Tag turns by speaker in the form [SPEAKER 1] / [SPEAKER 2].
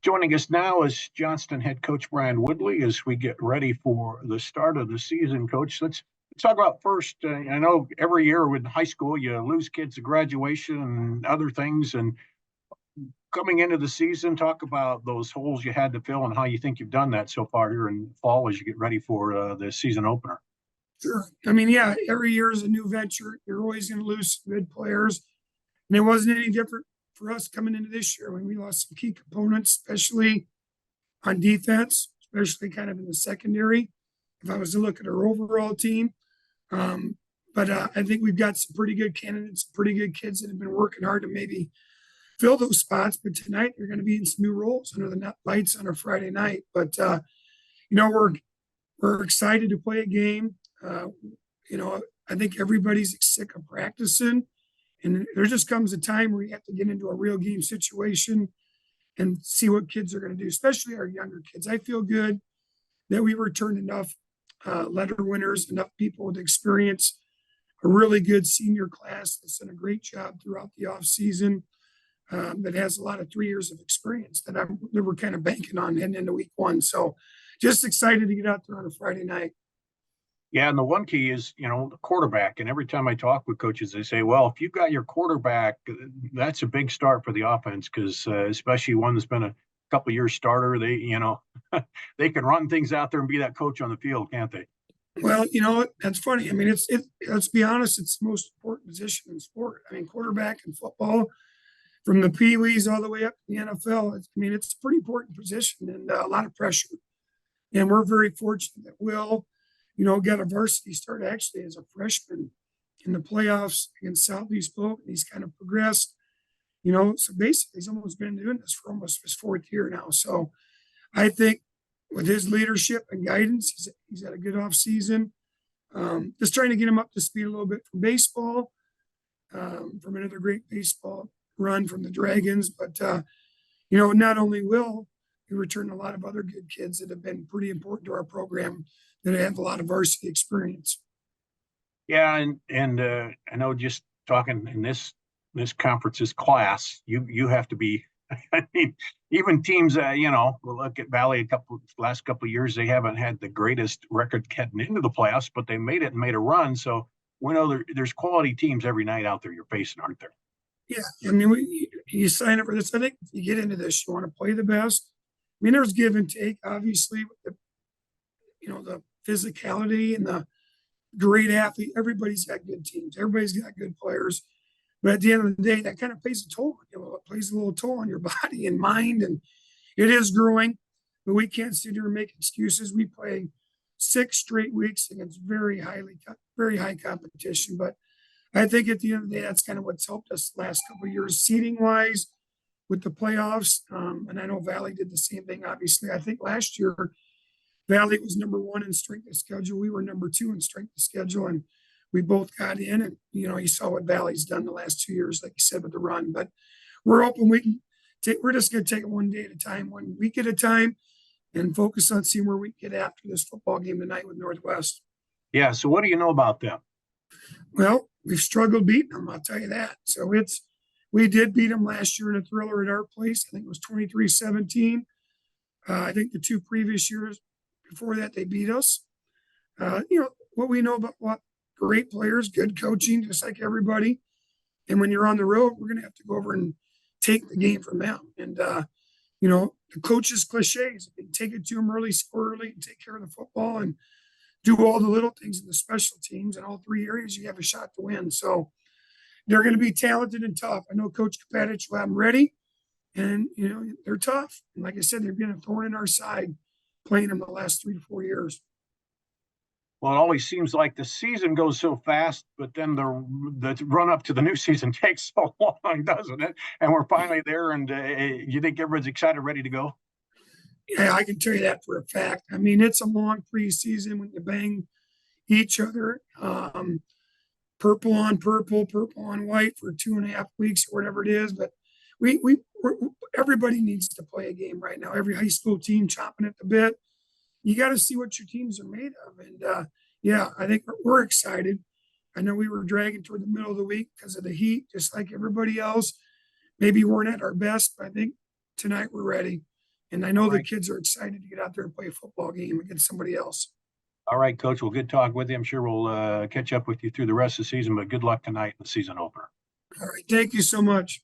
[SPEAKER 1] Joining us now is Johnston head coach Brian Woodley as we get ready for the start of the season. Coach, let's talk about first. I know every year with high school you lose kids to graduation and other things, and coming into the season, talk about those holes you had to fill and how you think you've done that so far here in fall as you get ready for the season opener.
[SPEAKER 2] Sure. I mean, yeah, every year is a new venture. You're always going to lose good players. And it wasn't any different for us coming into this year when we lost some key components, especially on defense, especially kind of in the secondary. If I was to look at our overall team, but I think we've got some pretty good candidates, pretty good kids that have been working hard to maybe fill those spots. But tonight they're going to be in some new roles under the lights on a Friday night. But we're excited to play a game. I think everybody's sick of practicing, and there just comes a time where you have to get into a real game situation and see what kids are going to do, especially our younger kids. I feel good that we returned enough letter winners, enough people with experience, a really good senior class that's done a great job throughout the off season, that has a lot of 3 years of experience that we're kind of banking on heading into week one. So just excited to get out there on a Friday night.
[SPEAKER 1] Yeah, and the one key is, the quarterback. And every time I talk with coaches, they say, well, if you've got your quarterback, that's a big start for the offense because especially one that's been a couple of years starter, they, they can run things out there and be that coach on the field, can't they?
[SPEAKER 2] Well, that's funny. I mean, let's be honest, it's the most important position in sport. I mean, quarterback in football, from the Pee Wees all the way up to the NFL, it's a pretty important position and a lot of pressure. And we're very fortunate that Will, got a varsity start actually as a freshman in the playoffs against Southeast Polk, and he's kind of progressed, so basically he's almost been doing this for almost his fourth year now. So I think with his leadership and guidance, he's had a good off season. Just trying to get him up to speed a little bit from baseball, from another great baseball run from the Dragons. But, not only Will, we returned a lot of other good kids that have been pretty important to our program that have a lot of varsity experience.
[SPEAKER 1] Yeah, and I know just talking in this conference's class, you have to be. I mean, even teams, we'll look at Valley last couple of years, they haven't had the greatest record getting into the playoffs, but they made it and made a run. So we know there's quality teams every night out there you're facing, aren't there?
[SPEAKER 2] Yeah, I mean, you sign up for this. I think if you get into this, you want to play the best. I mean, there's give and take, obviously, with the physicality and the great athlete. Everybody's got good teams. Everybody's got good players. But at the end of the day, that kind of plays a toll. It plays a little toll on your body and mind, and it is growing. But we can't sit here and make excuses. We play 6 straight weeks against very high competition. But I think at the end of the day, that's kind of what's helped us the last couple of years, seeding-wise, with the playoffs. And I know Valley did the same thing, obviously. I think last year, Valley was number 1 in strength of schedule. We were number 2 in strength of schedule, and we both got in. And, you saw what Valley's done the last 2 years, like you said, with the run. But we're hoping we're just going to take it one day at a time, 1 week at a time, and focus on seeing where we get after this football game tonight with Northwest.
[SPEAKER 1] Yeah, so what do you know about them?
[SPEAKER 2] Well, we've struggled beating them, I'll tell you that. So we did beat them last year in a thriller at our place. I think it was 23-17. I think the 2 previous years before that, they beat us. What we know about what great players, good coaching, just like everybody. And when you're on the road, we're going to have to go over and take the game from them. And, the coach's cliches, take it to them early, score early, and take care of the football and do all the little things in the special teams. In all 3 areas, you have a shot to win. So they're going to be talented and tough. I know Coach Kapatich will have them ready. And, they're tough. And like I said, they've been a thorn in our side playing them the last 3 to 4 years.
[SPEAKER 1] Well, it always seems like the season goes so fast, but then the run up to the new season takes so long, doesn't it? And we're finally there, and you think everyone's excited, ready to go?
[SPEAKER 2] Yeah, I can tell you that for a fact. I mean, it's a long preseason when you bang each other, purple on purple, purple on white for 2.5 weeks or whatever it is. But everybody needs to play a game right now. Every high school team chomping at the bit. You got to see what your teams are made of. And yeah, I think we're excited. I know we were dragging toward the middle of the week because of the heat, just like everybody else. Maybe we're not at our best, but I think tonight we're ready. And I know the
[SPEAKER 1] Right.
[SPEAKER 2] kids are excited to get out there and play a football game against somebody else.
[SPEAKER 1] All right, Coach. Well, good talk with you. I'm sure we'll catch up with you through the rest of the season, but good luck tonight in the season opener.
[SPEAKER 2] All right. Thank you so much.